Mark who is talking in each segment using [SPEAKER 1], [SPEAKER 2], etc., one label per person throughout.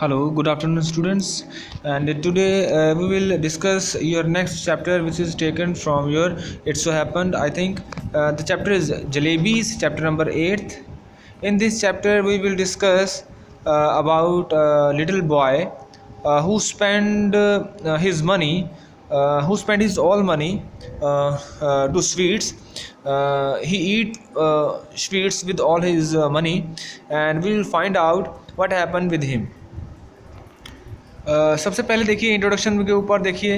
[SPEAKER 1] Hello, good afternoon, students. And today we will discuss your next chapter, which is taken from your. It so happened, I think, the chapter is Jalebis, chapter number 8th. In this chapter, we will discuss about a little boy who spent his money, who spent his all money to sweets. He eat sweets with all his money, and we will find out what happened with him. सबसे पहले देखिए introduction के ऊपर देखिए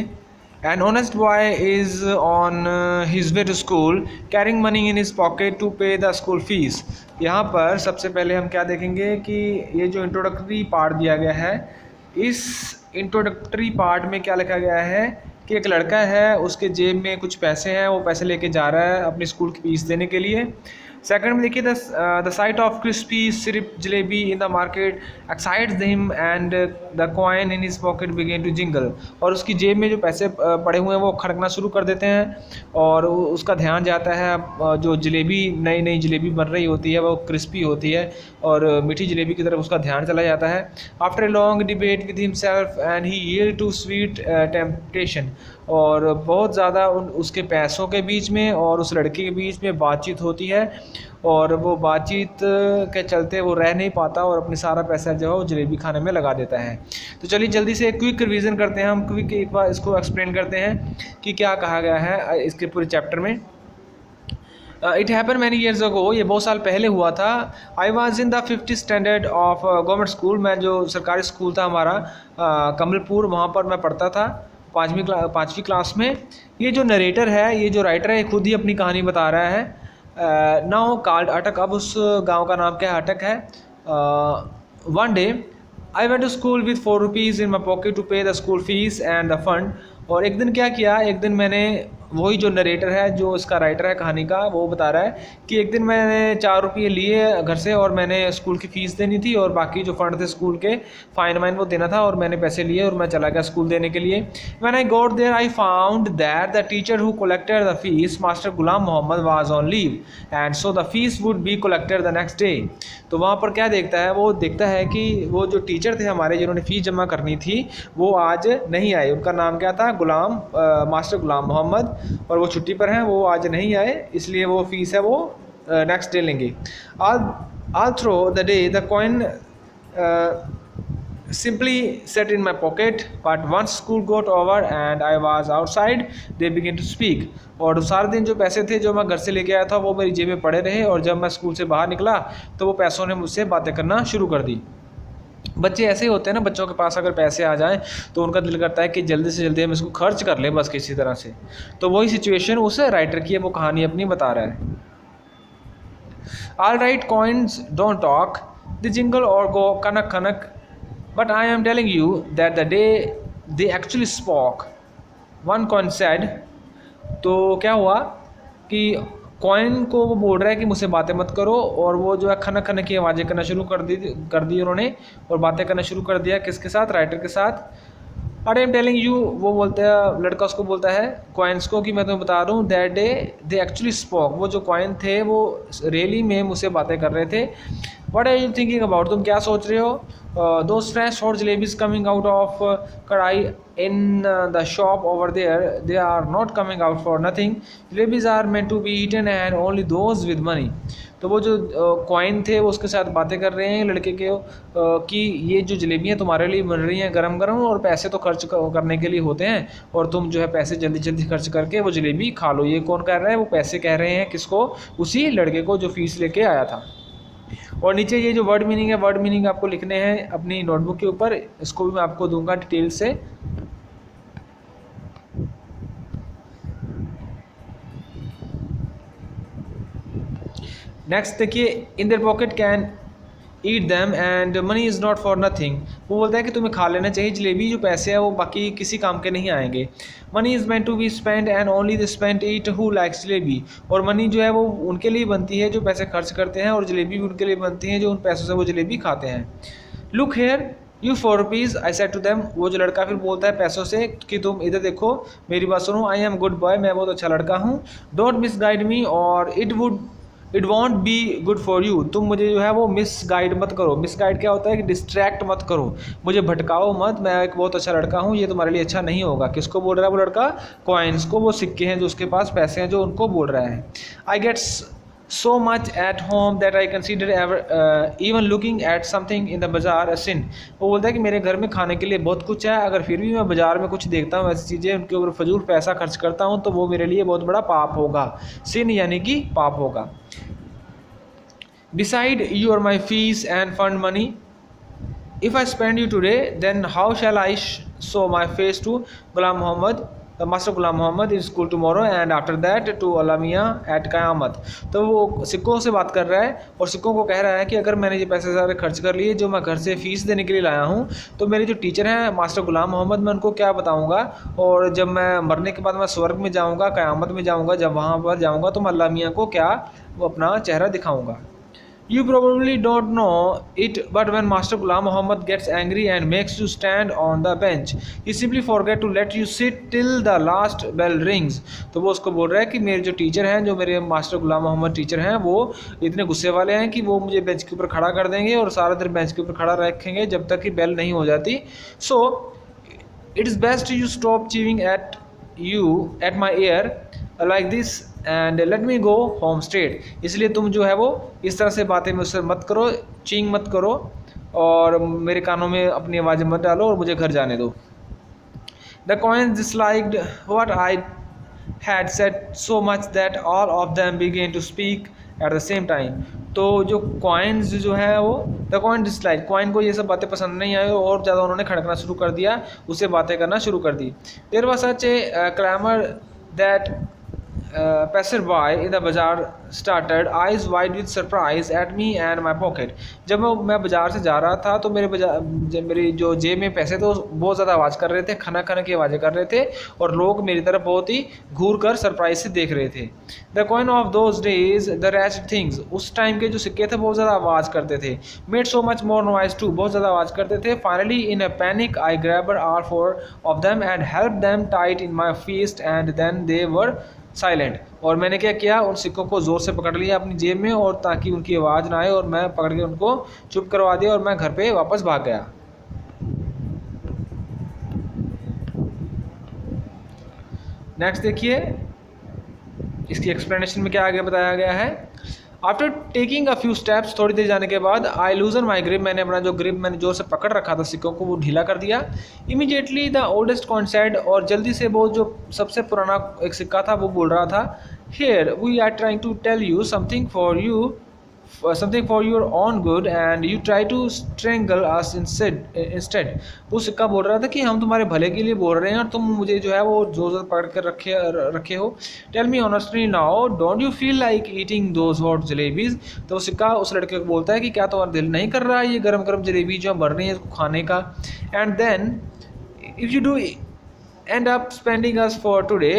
[SPEAKER 1] an honest boy is on his way to school carrying money in his pocket to pay the school fees. यहाँ पर सबसे पहले हम क्या देखेंगे कि ये जो इंट्रोडक्टरी पार्ट दिया गया है, इस इंट्रोडक्टरी पार्ट में क्या लिखा गया है कि एक लड़का है, उसके जेब में कुछ पैसे हैं, वो पैसे लेके जा रहा है अपनी स्कूल की फीस देने के लिए। सेकंड में देखिए the sight of crispy syrup jalebi in the market excites him and the coin in his pocket begin to jingle. और उसकी जेब में जो पैसे पड़े हुए हैं वो खड़कना शुरू कर देते हैं और उसका ध्यान जाता है जो जलेबी नई नई जलेबी बन रही होती है वो क्रिस्पी होती है और मीठी जलेबी की तरफ उसका ध्यान चला जाता है। After a long debate with himself and he yield to sweet temptation. और बहुत ज़्यादा उसके पैसों के बीच में और उस लड़के के बीच में बातचीत होती है और वो बातचीत के चलते वो रह नहीं पाता और अपनी सारा पैसा जो है वो जलेबी खाने में लगा देता है। तो चलिए जल्दी से क्विक रिवीजन करते हैं, हम क्विक एक बार इसको एक्सप्लेन करते हैं कि क्या कहा गया है इसके पूरे चैप्टर में। It happen many years ago, ये बहुत साल पहले हुआ था। I was in the 5th standard of government school, मैं जो सरकारी स्कूल था हमारा कमलपुर, वहाँ पर मैं पढ़ता था पाँचवीं क्लास में। ये जो नरेटर है, ये जो राइटर है, खुद ही अपनी कहानी बता रहा है। नाउ कॉल्ड अटक, अब उस गांव का नाम क्या है, अटक है। One day I went to school with 4 rupees in my pocket to pay the school fees and the fund. और एक दिन क्या किया, एक दिन मैंने, वही जो नरेटर है, जो इसका राइटर है कहानी का, वो बता रहा है कि एक दिन मैंने 4 रुपये लिए घर से और मैंने स्कूल की फ़ीस देनी थी और बाकी जो फंड थे स्कूल के फाइन वाइन वो देना था और मैंने पैसे लिए और मैं चला गया स्कूल देने के लिए। When I got there I found that the teacher who collected the fees master Ghulam Mohammad was on leave and so the fees would be collected the next day. तो वहाँ पर क्या देखता है, वो देखता है कि वो जो टीचर थे हमारे जिन्होंने फ़ीस जमा करनी थी वो आज नहीं आए। उनका नाम क्या था, मास्टर गुलाम मोहम्मद, और वो छुट्टी पर हैं, वो आज नहीं आए, इसलिए वो फीस है वो नेक्स्ट डे लेंगे। All through the day the coin simply sat in my pocket, but once school got over and I was outside they began to speak। और सारे दिन जो पैसे थे जो मैं घर से लेके आया था वो मेरी जेब में पड़े रहे और जब मैं स्कूल से बाहर निकला तो वो पैसों ने मुझसे बातें करना शुरू कर दी। बच्चे ऐसे ही होते हैं ना, बच्चों के पास अगर पैसे आ जाएं तो उनका दिल करता है कि जल्दी से जल्दी हम इसको खर्च कर लें बस किसी तरह से। तो वही सिचुएशन उस राइटर की है, वो कहानी अपनी बता रहा है। All right coins don't talk the jingle और गो कनक कनक, but I am telling you that the day they actually spoke, one coin said. तो क्या हुआ कि कॉइन को वो बोल रहा है कि मुझसे बातें मत करो, और वो जो है खनक खनक की आवाज़ें करना शुरू कर दी उन्होंने और बातें करना शुरू कर दिया। किसके साथ, राइटर के साथ। आई एम टेलिंग यू, वो बोलता है, लड़का उसको बोलता है कॉइन्स को कि मैं तुम्हें बता रहा हूँ that day they actually spoke, वो जो कॉइन थे वो रियली में मुझसे बातें कर रहे थे। What are you thinking about, तुम क्या सोच रहे हो। Those fresh hot jalebis coming out of kadhai in the shop over there, they are not coming out for nothing, jalebis are meant to be eaten and only those with money. तो वो जो coin थे वो उसके साथ बातें कर रहे हैं लड़के के कि ये जो जलेबियाँ तुम्हारे लिए बन रही हैं गरम गरम, और पैसे तो खर्च करने के लिए होते हैं और तुम जो है पैसे जल्दी जल्दी खर्च करके वो जलेबी खा लो। ये कौन कह रहा है, वो पैसे कह रहे हैं किसको, उसी लड़के को जो फीस लेके आया था। और नीचे ये जो वर्ड मीनिंग है, वर्ड मीनिंग आपको लिखने हैं अपनी नोटबुक के ऊपर, इसको भी मैं आपको दूंगा डिटेल से। नेक्स्ट देखिए, in their pocket can eat them and money is not for nothing. वो बोलता है कि तुम्हें खा लेना चाहिए जलेबी, जो पैसे हैं वो बाकी किसी काम के नहीं आएंगे। Money is meant to be spend and only the spend eat who likes jalebi. और मनी जो है वो उनके लिए बनती है जो पैसे खर्च करते हैं, और जलेबी भी उनके लिए बनती है जो उन पैसों से वो जलेबी खाते हैं। Look here you 4 rupees I said to them, वो जो लड़का फिर बोलता है पैसों से कि तुम इधर देखो, मेरी बात सुनो, आई एम गुड बॉय, मैं बहुत अच्छा लड़का हूँ। डोंट मिसगाइड मी और it would it won't be good for you, तुम मुझे जो है वो मिस गाइड मत करो। मिस गाइड क्या होता है कि डिस्ट्रैक्ट मत करो, मुझे भटकाओ मत, मैं एक बहुत अच्छा लड़का हूँ, ये तुम्हारे लिए अच्छा नहीं होगा। किसको बोल रहा है वो लड़का? कॉइन्स को, वो सिक्के हैं जो उसके पास पैसे हैं जो उनको बोल रहा है। I get so much at home that I consider even looking at something in the bazaar a sin। वो बोलता है कि मेरे घर में खाने के लिए बहुत कुछ है, अगर फिर भी मैं बाज़ार में कुछ देखता हूँ ऐसी चीज़ें उनके ऊपर फजूल पैसा खर्च करता हूँ तो वो मेरे लिए बहुत बड़ा पाप होगा। सिन यानी कि पाप होगा। Beside you are my fees and fund money, if I spend you today then how shall I show my face to Ghulam Muhammad, master Ghulam Muhammad in school tomorrow and after that to Allah Miyan at qayamat. तो वो सिक्कों से बात कर रहा है और सिक्कों को कह रहा है कि अगर मैंने ये पैसे सारे खर्च कर लिए जो मैं घर से फ़ीस देने के लिए लाया हूँ तो मेरे जो टीचर हैं मास्टर गुलाम मोहम्मद, मैं उनको क्या बताऊँगा, और जब मैं मरने के बाद मैं स्वर्ग में जाऊँगा, क़यामत में जाऊँगा, जब वहाँ पर जाऊँगा तो मैं अलामिया को क्या वो अपना चेहरा दिखाऊँगा। You probably don't know it, but when Master Ghulam Muhammad gets angry and makes you stand on the bench, he simply forget to let you sit till the last bell rings। तो वो उसको बोल रहा है कि मेरे जो teacher हैं, जो मेरे मास्टर गुलाम मोहम्मद टीचर हैं, वो इतने गुस्से वाले हैं कि वो मुझे बेंच के ऊपर खड़ा कर देंगे और सारा दिन बेंच के ऊपर खड़ा रखेंगे जब तक कि बेल नहीं हो जाती। So it is best you stop chewing at my ear like this and let me go home straight. इसलिए तुम जो है वो इस तरह से बातें मुझसे मत करो, चींग मत करो और मेरे कानों में अपनी आवाज़ें मत डालो और मुझे घर जाने दो। The coins disliked what I had said so much that all of them begin to speak at the same time. तो जो कॉइन्स जो है वो द कॉइन डिसलाइक, कॉइन को ये सब बातें पसंद नहीं आई और ज़्यादा उन्होंने खड़कना शुरू कर दिया, उससे बातें करना शुरू कर दी। There was such a clamour that passerby in the bazaar started eyes wide with surprise at me and my pocket। जब मैं बाज़ार से जा रहा था तो मेरी जो जेब में पैसे थे बहुत ज़्यादा आवाज़ कर रहे थे, खना खना की आवाज़ें कर रहे थे और लोग मेरी तरफ बहुत ही घूर कर सरप्राइज से देख रहे थे। The coin of those days the rest things, उस टाइम के जो सिक्के थे बहुत ज़्यादा आवाज़ करते थे। Made so much more noise too, बहुत ज़्यादा आवाज़ करते थे। Finally in a panic I grabbed all four of them and help them tight in my fist and then they were silent. और मैंने क्या किया, उन सिक्कों को ज़ोर से पकड़ लिया अपनी जेब में और ताकि उनकी आवाज़ ना आए और मैं पकड़ के उनको चुप करवा दिया और मैं घर पे वापस भाग गया। नेक्स्ट देखिए इसकी एक्सप्लेनेशन में क्या आगे बताया गया है। After taking a few steps, थोड़ी देर जाने के बाद आई लूजन माई ग्रिप, मैंने अपना जो ग्रिप मैंने जोर से पकड़ रखा था सिक्कों को वो ढीला कर दिया। Immediately the oldest coin said, और जल्दी से वो जो सबसे पुराना एक सिक्का था वो बोल रहा था, here we are trying to tell you something for your own good and you try to strangle us instead. वो सिक्का बोल रहा था कि हम तुम्हारे भले के लिए बोल रहे हैं और तुम मुझे जो है वो जोर पकड़ कर रखे हो। Tell me honestly now don't you feel like eating those hot jalebis. तो वो सिक्का उस लड़के को बोलता है कि क्या तुम्हारा दिल नहीं कर रहा है ये गरम गरम जलेबी जो बन रही है इसको खाने का। And then if you do end up spending us for today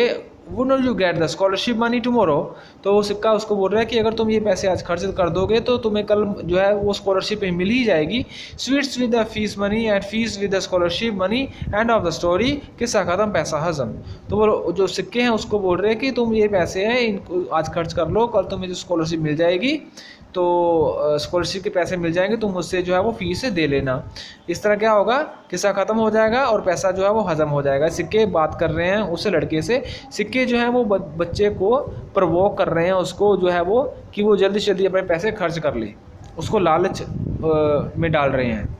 [SPEAKER 1] would you get the scholarship money tomorrow. तो वो सिक्का उसको बोल रहा है कि अगर तुम ये पैसे आज खर्च कर दोगे तो तुम्हें कल जो है वो स्कॉलरशिप मिल ही जाएगी। Sweets with the fees money and fees with the scholarship money end of the story, किस्सा खत्म पैसा हजम। तो वो जो सिक्के हैं उसको बोल रहे हैं कि तुम ये पैसे हैं इनको आज खर्च कर लो, कल तुम्हें जो स्कॉलरशिप मिल जाएगी तो स्कॉलरशिप के पैसे मिल जाएंगे, तुम मुझसे जो है वो फीस दे लेना। इस तरह क्या होगा, किस्सा ख़त्म हो जाएगा और पैसा जो है वो हजम हो जाएगा। सिक्के बात कर रहे हैं उस लड़के से, सिक्के जो है वो बच्चे को प्रवोक कर रहे हैं उसको जो है वो कि वो जल्दी से जल्दी अपने पैसे खर्च कर ले, उसको लालच में डाल रहे हैं।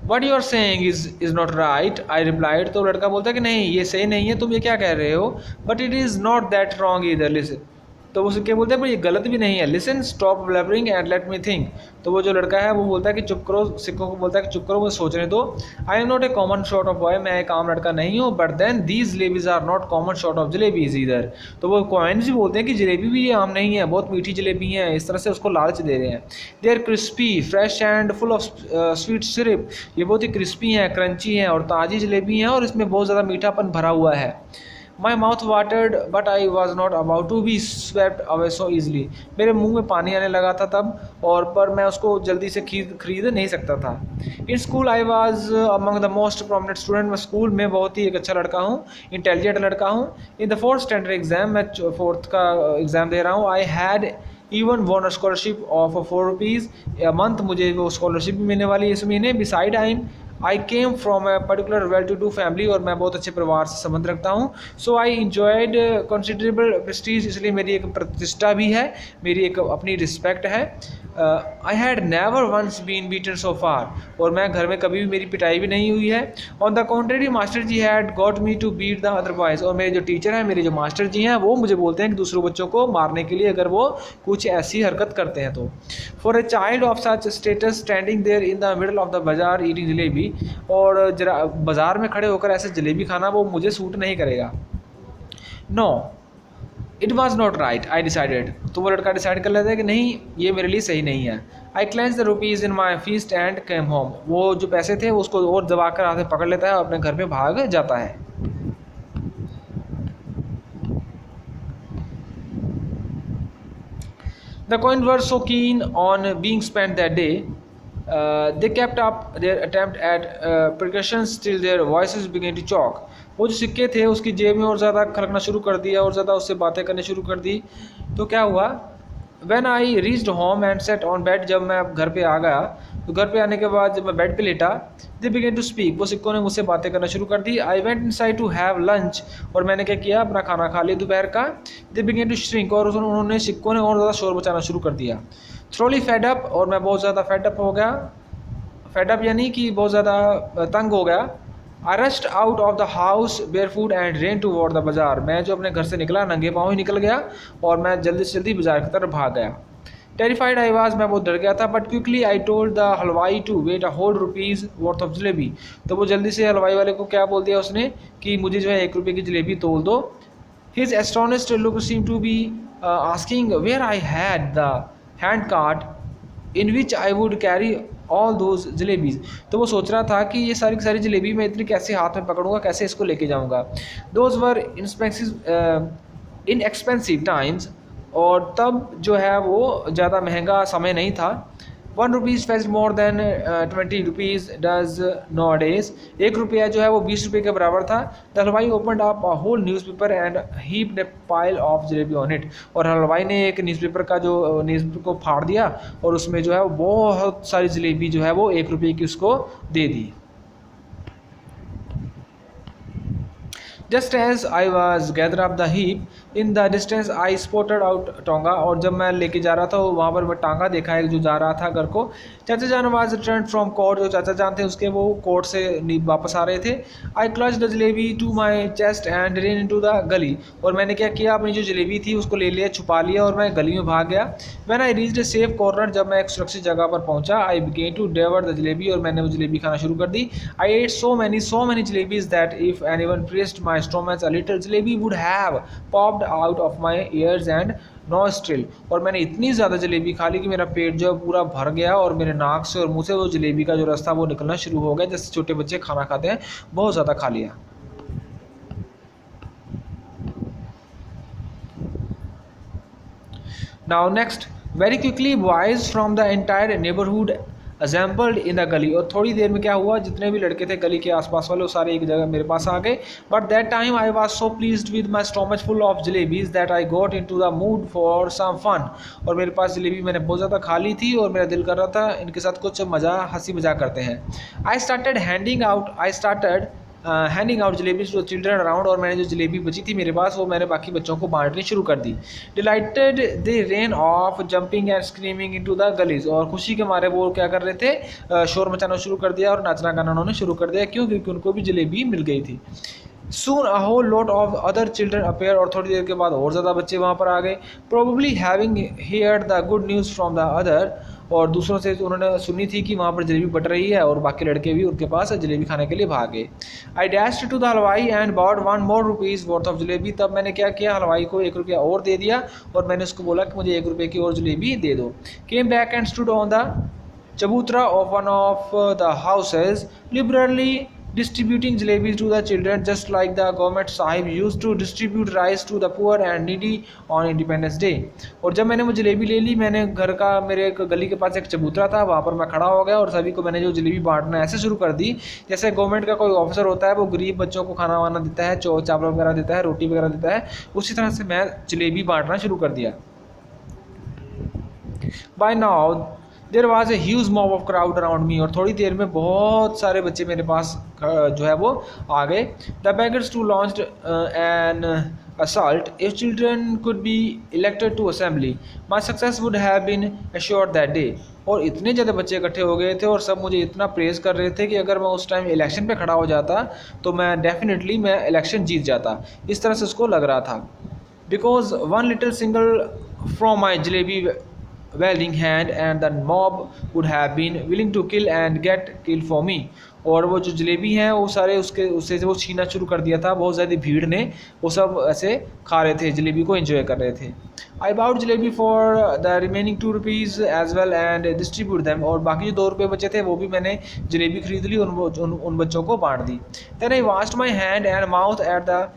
[SPEAKER 1] What you are saying is not right I replied. तो लड़का बोलता है कि नहीं ये सही नहीं है, तुम ये क्या कह रहे हो। But it is not that wrong इधर, लिसन। तो वो सिक्के बोलते हैं पर ये गलत भी नहीं है। Listen stop blabbering and let me think. तो वो जो लड़का है वो बोलता है कि चुप करो, सिक्कों को बोलता है कि चुप करो मुझे सोचने दो। I am not a common sort of boy, मैं एक आम लड़का नहीं हूँ। But then these jalebis are not common sort of jalebis इधर। तो वो कॉइन्स भी बोलते हैं कि जलेबी भी ये आम नहीं है, बहुत मीठी जलेबी हैं, इस तरह से उसको लालच दे रहे हैं। They are crispy fresh and full of sweet syrup, ये बहुत ही क्रिस्पी हैं, क्रंची हैं और ताज़ी जलेबी हैं और इसमें बहुत ज़्यादा मीठापन भरा हुआ है। My mouth watered but I was not about to be swept away so easily. मेरे मुंह में पानी आने लगा था तब, और पर मैं उसको जल्दी से खरीद नहीं सकता था। In school I was among the most prominent student. मैं स्कूल में बहुत ही एक अच्छा लड़का हूँ, इंटेलिजेंट लड़का हूँ। In the fourth standard exam, मैं फोर्थ का एग्ज़ाम दे रहा हूँ, I had even won scholarship of ₹4 month. मुझे वो स्कॉलरशिप भी मिलने वाली है इस महीने। Beside I came from a particular well to do family, और मैं बहुत अच्छे परिवार से संबंध रखता हूँ। So I enjoyed considerable prestige, इसलिए मेरी एक प्रतिष्ठा भी है, मेरी एक अपनी रिस्पेक्ट है। I had never once been beaten so far, और मैं घर में कभी भी मेरी पिटाई भी नहीं हुई है। On the contrary master ji had got me to beat the other boys, और मेरे जो टीचर हैं, मेरे जो मास्टर जी हैं, वो मुझे बोलते हैं कि दूसरों बच्चों को मारने के लिए अगर वो कुछ ऐसी हरकत करते हैं तो। For a child of such status standing there in the middle of the bazaar eating jalebi, और जरा बाजार में खड़े होकर ऐसे जलेबी खाना वो मुझे सूट नहीं करेगा। No it was not right I decided, तो वो लड़का डिसाइड कर लेता है कि नहीं, ये मेरे लिए सही नहीं है। I clenched the rupees in my fist and came home, वो जो पैसे थे उसको और दबा कर हाथ में पकड़ लेता है और अपने घर पे भाग जाता है। The coins were so keen on being spent that day, they kept up their attempt at percussions till their voices began to choke. वो जो सिक्के थे उसकी जेब में और ज़्यादा खड़कना शुरू कर दिया और ज़्यादा उससे बातें करने शुरू कर दी। तो क्या हुआ, When I reached home and sat on bed, जब मैं घर पे आ गया, तो घर पे आने के बाद जब मैं बेड पे लेटा, they began to speak, वो सिक्कों ने मुझसे बातें करना शुरू कर दी। I went inside to have lunch, और मैंने क्या किया, अपना खाना खा लिया दोपहर का। They began to shrink, और उन्होंने सिक्कों ने और ज़्यादा शोर मचाना शुरू कर दिया। Thoroughly fed up, और मैं बहुत ज़्यादा fed up हो गया। fed up यानी कि बहुत ज़्यादा तंग हो गया। I rushed out of the house barefoot and ran toward the बाज़ार, मैं जो अपने घर से निकला नंगे पाँव ही निकल गया और मैं जल्दी से जल्दी बाज़ार की तरफ भाग गया। Terrified I was, मैं बहुत डर गया था। But quickly I told the हलवाई to wait a whole rupees worth of jalebi, तो वो जल्दी से हलवाई वाले को क्या बोल दिया उसने कि मुझे जो है ₹1 की जलेबी तोल दो। His astonished look seemed to be asking where I had the hand cart in which I would carry all those jalebis, तो वो सोच रहा था कि ये सारी की सारी जलेबी मैं इतनी कैसे हाथ में पकड़ूंगा, कैसे इसको लेके जाऊंगा। दोज वर इनएक्सपेंसिव टाइम्स, और तब जो है वो ज़्यादा महंगा समय नहीं था। ₹1 fetched more than ₹20 does nowadays, ₹1 जो है वो ₹20 के बराबर था। द हलवाई opened up a whole newspaper and heaped a pile of jalebi on it, और हलवाई ने एक न्यूज़पेपर का जो न्यूज़पेपर को फाड़ दिया और उसमें जो है वो बहुत सारी जलेबी जो है वो ₹1 की उसको दे दी। Just as I was gather up the heap, in the distance I spotted out tonga, और जब मैं लेके जा रहा था वहाँ पर मैं टांगा देखा एक जो जा रहा था घर को। चाचा जान was returned from court, जो चाचा जान थे उसके वो कोर्ट से वापस आ रहे थे। I clutched the jalebi to my chest and ran into the गली, और मैंने क्या किया, अपनी जो जलेबी थी उसको ले लिया, छुपा लिया और मैं गली में भाग गया। When I reached a safe corner, जब मैं एक सुरक्षित जगह पर पहुँचा, I began to devour the jalebi, और मैंने वो जलेबी खाना शुरू कर दी। I ate so many jalebis that if anyone pressed my stomach a little, jalebi would have popped out of my ears and nostril, और मैंने इतनी ज़्यादा जलेबी खा ली कि मेरा पेट जो पूरा भर गया और मेरे नाक से और मुंह से वो जलेबी का जो रास्ता वो निकलना शुरू हो गया, जैसे छोटे बच्चे खाना खाते हैं, बहुत ज़्यादा खा लिया। Now next, very quickly boys from the entire neighborhood assembled in the गली, और थोड़ी देर में क्या हुआ, जितने भी लड़के थे गली के आसपास वाले वो सारे एक जगह मेरे पास आ गए। But that time I was so pleased with my stomach full of jalebis that I got into the mood for some fun, और मेरे पास जलेबी मैंने बहुत ज़्यादा खा ली थी और मेरा दिल कर रहा था इनके साथ कुछ हंसी मजाक करते हैं। I started handing out jalebi to children around, और मैंने जो जलेबी बची थी मेरे पास वो मैंने बाकी बच्चों को बांटनी शुरू कर दी। Delighted they ran off jumping and screaming into the galis, और खुशी के मारे वो क्या कर रहे थे, शोर मचाना शुरू कर दिया और नाचना गाना उन्होंने शुरू कर दिया, क्यों, क्योंकि उनको भी जलेबी मिल गई थी। Soon a whole lot of other children appear, और थोड़ी देर के बाद और ज़्यादा बच्चे वहाँ पर आ गए। Probably having heard the good news from the other, और दूसरों से उन्होंने सुनी थी कि वहाँ पर जलेबी बट रही है, और बाकी लड़के भी उनके पास जलेबी खाने के लिए भाग गए। I dashed to the हलवाई and bought ₹1 more worth of jalebi, तब मैंने क्या किया, हलवाई को ₹1 और दे दिया और मैंने उसको बोला कि मुझे ₹1 की और जलेबी दे दो। Came back and stood on the चबूतरा of one of the houses, liberally distributing jalebis to the children just like the government sahib used to distribute rice to the poor and needy on Independence Day। और जब मैंने वो जलेबी ले ली, मैंने घर का, मेरे एक गली के पास एक चबूतरा था, वहाँ पर मैं खड़ा हो गया और सभी को मैंने जो जलेबी बांटना ऐसे शुरू कर दी जैसे गवर्नमेंट का कोई ऑफिसर होता है, वो गरीब बच्चों को खाना वाना देता है, चावल वगैरह देता है, रोटी वगैरह देता है, उसी तरह से मैं जलेबी बांटना शुरू कर दिया। By now there was a huge mob of crowd around me, और थोड़ी देर में बहुत सारे बच्चे मेरे पास जो है वो आ गए। The beggars too launched an assault if children could be elected to assembly, my success would have been assured that day। और इतने ज़्यादा बच्चे इकट्ठे हो गए थे और सब मुझे इतना प्रेज़ कर रहे थे कि अगर मैं उस टाइम इलेक्शन पे खड़ा हो जाता तो मैं डेफिनेटली मैं इलेक्शन जीत जाता, इस तरह से उसको लग रहा था। Because one little single from my jalebi welding hand and the mob would have been willing to kill and get killed for me। और वो जो जलेबी हैं वो सारे उससे वो छीना शुरू कर दिया था, बहुत ज़्यादा भीड़ ने, वो सब ऐसे खा रहे थे, जलेबी को एंजॉय कर रहे थे। I bought jalebi for the remaining 2 rupees as well and distribute them, और बाकी जो 2 रुपये बचे थे वो भी मैंने जलेबी खरीद ली, उन बच्चों को बांट दी। Then I washed my hand and mouth at the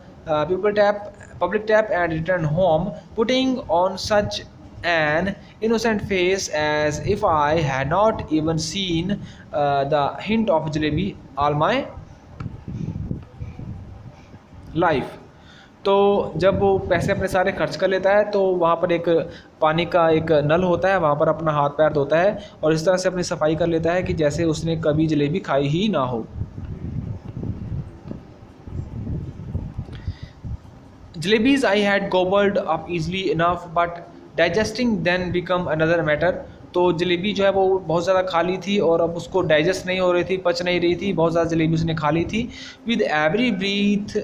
[SPEAKER 1] public tap and returned home, putting on such an innocent face as if I had not even seen the hint of jalebi all my life। तो जब वो पैसे अपने सारे खर्च कर लेता है तो वहाँ पर एक पानी का एक नल होता है, वहाँ पर अपना हाथ पैर धोता है और इस तरह से अपनी सफाई कर लेता है कि जैसे उसने कभी जलेबी खाई ही ना हो। Jalebis I had gobbled up easily enough, but digesting then become another matter। तो जलेबी जो है वो बहुत ज़्यादा खा ली थी और अब उसको डाइजेस्ट नहीं हो रही थी, पच नहीं रही थी, बहुत ज़्यादा जलेबी उसने खा ली थी। With every breath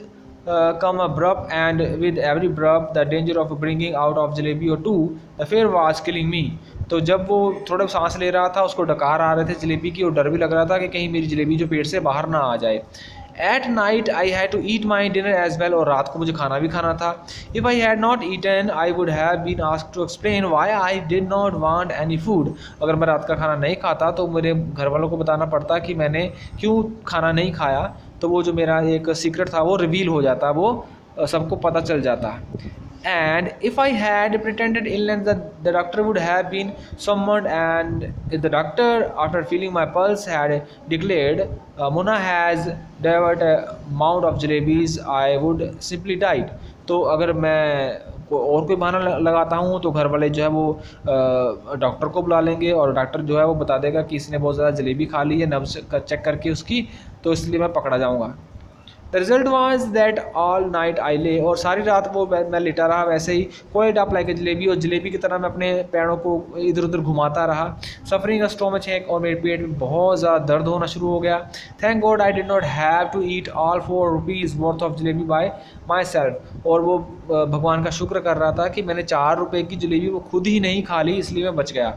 [SPEAKER 1] come a breath, and with every breath the danger of bringing out of jalebi or two, the fear was killing me। तो जब वो थोड़ा सांस ले रहा था, उसको डकार आ रहे थे जलेबी की और डर भी लग रहा था कि कहीं मेरी जलेबी जो पेट से बाहर ना आ जाए। At night I had to eat my dinner as well, और रात को मुझे खाना भी खाना था। If I had not eaten I would have been asked to explain why I did not want any food। अगर मैं रात का खाना नहीं खाता तो मेरे घर वालों को बताना पड़ता कि मैंने क्यों खाना नहीं खाया, तो वो जो मेरा एक सीक्रेट था वो रिवील हो जाता, वो सबको पता चल जाता। And if I had pretended illness, the doctor would have been summoned, and if the doctor, after feeling my pulse, had declared Mona has devoured a mound of jalebis, I would simply died। तो अगर मैं और कोई बहाना लगाता हूँ तो घर वाले जो है वो डॉक्टर को बुला लेंगे और डॉक्टर जो है वो बता देगा कि इसने बहुत ज़्यादा जलेबी खा ली है, नब्ज़ चेक करके उसकी, तो इसलिए मैं पकड़ा जाऊँगा। The result was that all night I lay, और सारी रात वो मैं लेटा रहा वैसे ही, coiled up like a jalebi, और जलेबी की तरह मैं अपने पैरों को इधर उधर घुमाता रहा। सफरिंग अ स्टोमच एक, और मेरे पेट में बहुत ज़्यादा दर्द होना शुरू हो गया। Thank God I did not have to eat all 4 rupees worth of jalebi by myself. और वो भगवान का शुक्र कर रहा था कि मैंने 4 रुपये की जलेबी वो खुद ही नहीं खा ली, इसलिए मैं बच गया।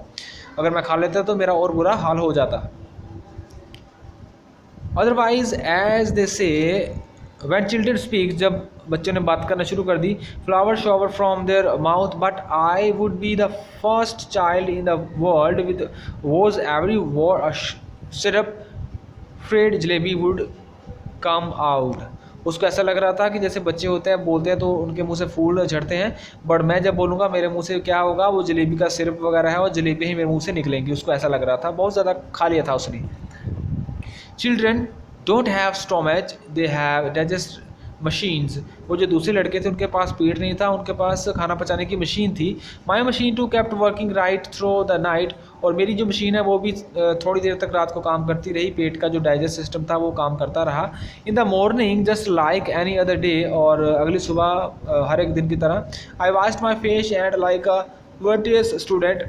[SPEAKER 1] अगर मैं खा लेता तो मेरा और बुरा हाल हो जाता। अदरवाइज एज दे से व्हेन चिल्ड्रन स्पीक, जब बच्चों ने बात करना शुरू कर दी, flower shower from their mouth, but I would be the first child in the world with was every war syrup fried jalebi would come out. उसको ऐसा लग रहा था कि जैसे बच्चे होते हैं, बोलते हैं तो उनके मुंह से फूल झड़ते हैं, बट मैं जब बोलूँगा मेरे मुंह से क्या होगा, वो जलेबी का सिरप वगैरह है और जलेबी ही मेरे मुंह से निकलेंगी। उसको ऐसा लग रहा था, बहुत ज़्यादा खा लिया था उसने। Children don't have stomach, they have digest machines. वो जो दूसरे लड़के थे उनके पास पेट नहीं था, उनके पास खाना पचाने की मशीन थी। My machine too kept working right through the night, और मेरी जो मशीन है वो भी थोड़ी देर तक रात को काम करती रही, पेट का जो डाइजेस्ट सिस्टम था वो काम करता रहा। In the morning just like any other day, और अगली सुबह हर एक दिन की तरह, I washed my face and like a virtuous student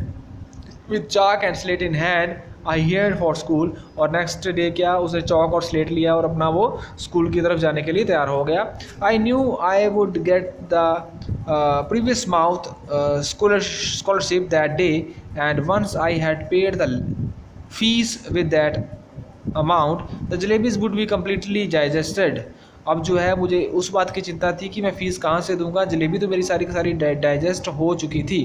[SPEAKER 1] with chalk and slate in hand I here for school. और नेक्स्ट डे क्या, उसने चौक और स्लेट लिया और अपना वो स्कूल की तरफ जाने के लिए तैयार हो गया। I knew I would get the previous month scholarship that day, and once I had paid the fees with that amount, the jalebis would be completely digested। अब जो है मुझे उस बात की चिंता थी कि मैं फ़ीस कहाँ से दूंगा, जलेबी तो मेरी सारी की सारी डाइजेस्ट हो चुकी थी।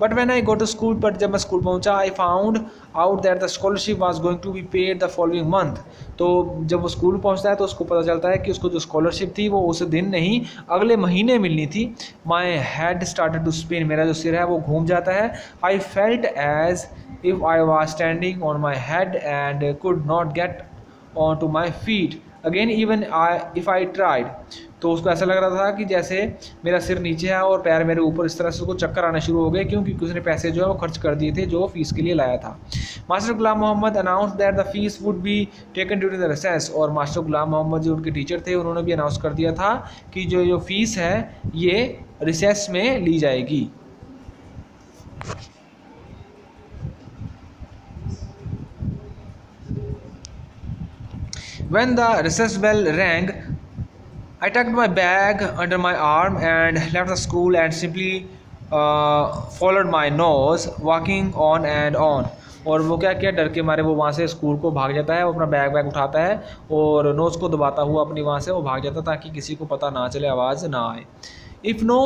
[SPEAKER 1] But when I go to school, but जब मैं स्कूल पहुंचा, I found out that the scholarship was going to be paid the following month. तो जब वो स्कूल पहुंचता है तो उसको पता चलता है कि उसको जो स्कॉलरशिप थी वो उस दिन नहीं अगले महीने मिलनी थी। My had started to spin, मेरा जो सिर है वो घूम जाता है। I felt as if I was standing on my head and could not get on to my feet again even if I tried. तो उसको ऐसा लग रहा था कि जैसे मेरा सिर नीचे है और पैर मेरे ऊपर, इस तरह से उसको चक्कर आना शुरू हो गए, क्योंकि उसने पैसे जो है वो खर्च कर दिए थे जो फीस के लिए लाया था। Master Ghulam Mohammad announce that the fees would be taken during the recess, और मास्टर गुलाम मोहम्मद जो उनके टीचर थे उन्होंने भी अनाउंस कर दिया था कि जो फीस है ये रिसेस में ली जाएगी। When the recess bell rang, I tucked my bag under my arm and left the school and simply followed my nose, walking on and on. और वो क्या किया, डर के मारे वो वहाँ से स्कूल को भाग जाता है, वो अपना बैग उठाता है और नोज़ को दबाता हुआ अपनी वहाँ से वो भाग जाता ताकि किसी को पता ना चले, आवाज़ ना आए। If no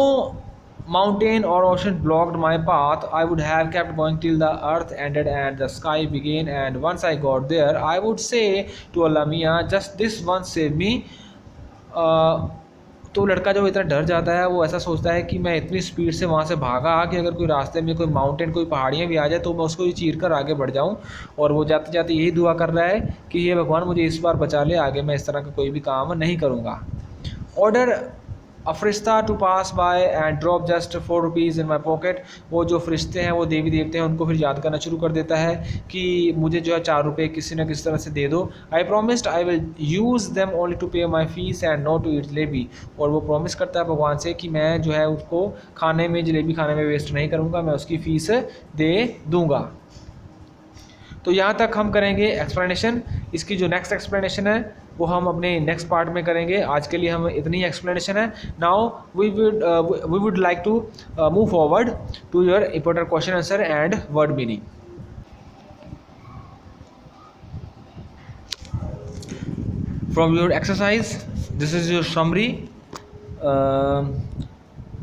[SPEAKER 1] mountain or ocean blocked my path, I would have kept going till the earth ended and the sky began, and once I got there, I would say to Allah Mia, just this once save me. तो लड़का जो इतना डर जाता है वो ऐसा सोचता है कि मैं इतनी स्पीड से वहाँ से भागा कि अगर कोई रास्ते में कोई माउंटेन, कोई पहाड़ियाँ भी आ जाए तो मैं उसको ही चीर कर आगे बढ़ जाऊँ। और वो जाते जाते यही दुआ कर रहा है कि ये भगवान मुझे इस बार बचा ले, आगे मैं इस तरह का कोई भी काम नहीं करूँगा। ऑर्डर अ फरिश्ता to pass by and drop just 4 rupees in my pocket. वो जो फरिश्ते हैं वो देवी देवते हैं, उनको फिर याद करना शुरू कर देता है कि मुझे जो है 4 रुपये किसी न किसी तरह से दे दो। I promised I will use them only to pay my fees and not to eat jalebi. और वो प्रॉमिस करता है भगवान से कि मैं जो है उसको खाने में, जलेबी खाने में वेस्ट नहीं करूँगा, मैं उसकी फ़ीस दे दूँगा। तो यहाँ तक हम करेंगे एक्सप्लेनेशन। इसकी जो नेक्स्ट एक्सप्लेनेशन है वो हम अपने नेक्स्ट पार्ट में करेंगे। आज के लिए हम इतनी एक्सप्लेनेशन है। Now we would like to move forward to your important question answer and word meaning. From your exercise, this is your summary.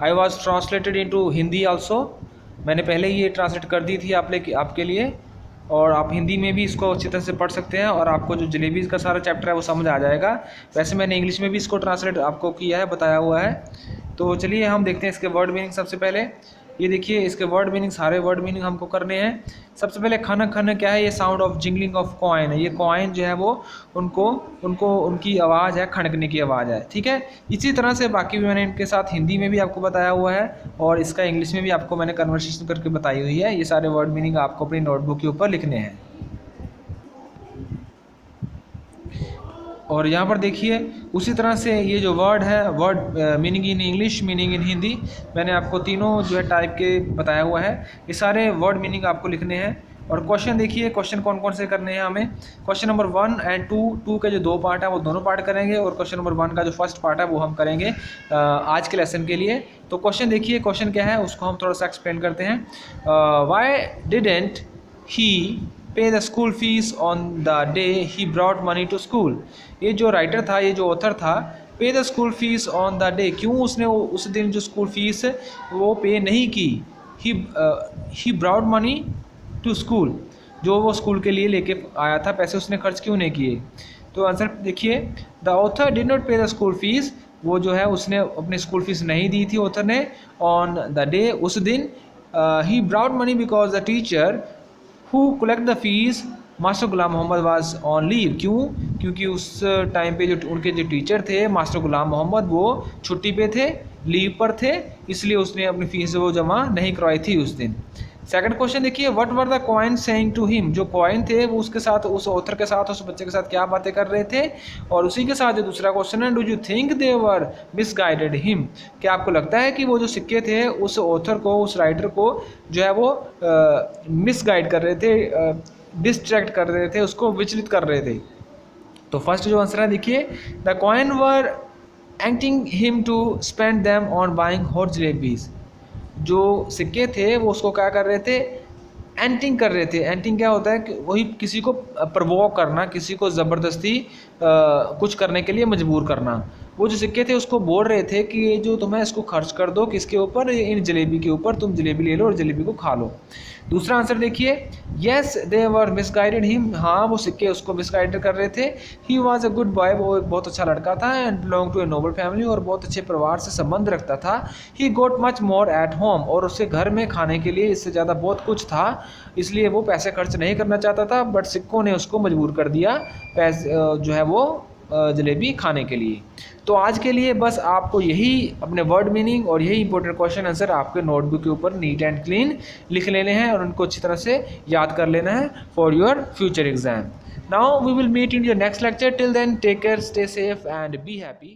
[SPEAKER 1] I was translated into Hindi also. मैंने पहले ये ट्रांसलेट कर दी थी आपके लिए, और आप हिंदी में भी इसको अच्छी तरह से पढ़ सकते हैं और आपको जो जलेबी का सारा चैप्टर है वो समझ आ जाएगा। वैसे मैंने इंग्लिश में भी इसको ट्रांसलेट आपको किया है, बताया हुआ है। तो चलिए हम देखते हैं इसके वर्ड मीनिंग। सबसे पहले ये देखिए, इसके वर्ड मीनिंग, सारे वर्ड मीनिंग हमको करने हैं। सबसे पहले खनक, खनक क्या है, ये sound of jingling of coin है। ये कॉइन जो है वो उनकी आवाज़ है, खनकने की आवाज़ है, ठीक है। इसी तरह से बाकी भी मैंने इनके साथ हिंदी में भी आपको बताया हुआ है और इसका इंग्लिश में भी आपको मैंने कन्वर्सेशन करके बताई हुई है। ये सारे वर्ड मीनिंग आपको अपनी नोटबुक के ऊपर लिखने हैं। और यहाँ पर देखिए उसी तरह से ये जो वर्ड है, word meaning in English, meaning in Hindi, मैंने आपको तीनों जो है टाइप के बताया हुआ है। ये सारे वर्ड मीनिंग आपको लिखने हैं। और क्वेश्चन देखिए, क्वेश्चन कौन कौन से करने हैं हमें। क्वेश्चन नंबर 1 एंड 2 के जो 2 पार्ट है वो दोनों पार्ट करेंगे, और क्वेश्चन नंबर 1 का जो फर्स्ट पार्ट है वो हम करेंगे आज के लेसन के लिए। तो क्वेश्चन देखिए, क्वेश्चन क्या है उसको हम थोड़ा सा एक्सप्लेन करते हैं। Y didn't he pay the school fees on the day he brought money to school. ये जो राइटर था, ये जो ऑथर था, pay the school fees on the day, क्यों उसने उस दिन जो स्कूल फीस वो पे नहीं की। He brought money to school, जो वो स्कूल के लिए लेके आया था, पैसे उसने खर्च क्यों नहीं किए। तो आंसर देखिए, द ऑथर डिड नॉट पे द स्कूल फीस, वो जो है उसने अपनी स्कूल फीस नहीं दी थी ऑथर ने, ऑन द डे, उस दिन। He brought money because the teacher who collect the fees master Ghulam Mohammad was on leave. क्यों? क्योंकि उस टाइम पे जो उनके जो टीचर थे मास्टर गुलाम मोहम्मद, वो छुट्टी पे थे, लीव पर थे, इसलिए उसने अपनी फ़ीस वो जमा नहीं करवाई थी उस दिन। सेकंड क्वेश्चन देखिए, what were the coin saying to him, जो कॉइन थे वो उसके साथ, उस ऑथर के साथ, उस बच्चे के साथ क्या बातें कर रहे थे। और उसी के साथ जो दूसरा क्वेश्चन है, do you think they were misguided him, क्या आपको लगता है कि वो जो सिक्के थे उस ऑथर को, उस राइटर को जो है वो मिसगाइड कर रहे थे, डिस्ट्रैक्ट कर रहे थे, उसको विचलित कर रहे थे। तो फर्स्ट जो आंसर है देखिए, the coin were acting him to spend them on buying hot jalebis, जो सिक्के थे वो उसको क्या कर रहे थे, एंटिंग कर रहे थे। एंटिंग क्या होता है कि वही किसी को प्रवोक करना, किसी को ज़बरदस्ती कुछ करने के लिए मजबूर करना। वो जो सिक्के थे उसको बोल रहे थे कि ये जो तुम्हें इसको खर्च कर दो किसके ऊपर, इन जलेबी के ऊपर, तुम जलेबी ले लो और जलेबी को खा लो। दूसरा आंसर देखिए, yes they were misguided him, हाँ वो सिक्के उसको मिसगाइड कर रहे थे। He was a good boy, वो एक बहुत अच्छा लड़का था, and belong to a noble family, और बहुत अच्छे परिवार से संबंध रखता था। He got much more at home, और उसके घर में खाने के लिए इससे ज़्यादा बहुत कुछ था, इसलिए वो पैसे खर्च नहीं करना चाहता था, बट सिक्कों ने उसको मजबूर कर दिया पैसे जो है वो जलेबी खाने के लिए। तो आज के लिए बस आपको यही अपने वर्ड मीनिंग और यही इंपॉर्टेंट क्वेश्चन आंसर आपके नोटबुक के ऊपर नीट एंड क्लीन लिख लेने हैं और उनको अच्छी तरह से याद कर लेना है for your future exam. Now we will meet in your next lecture, till then take care, stay safe and be happy.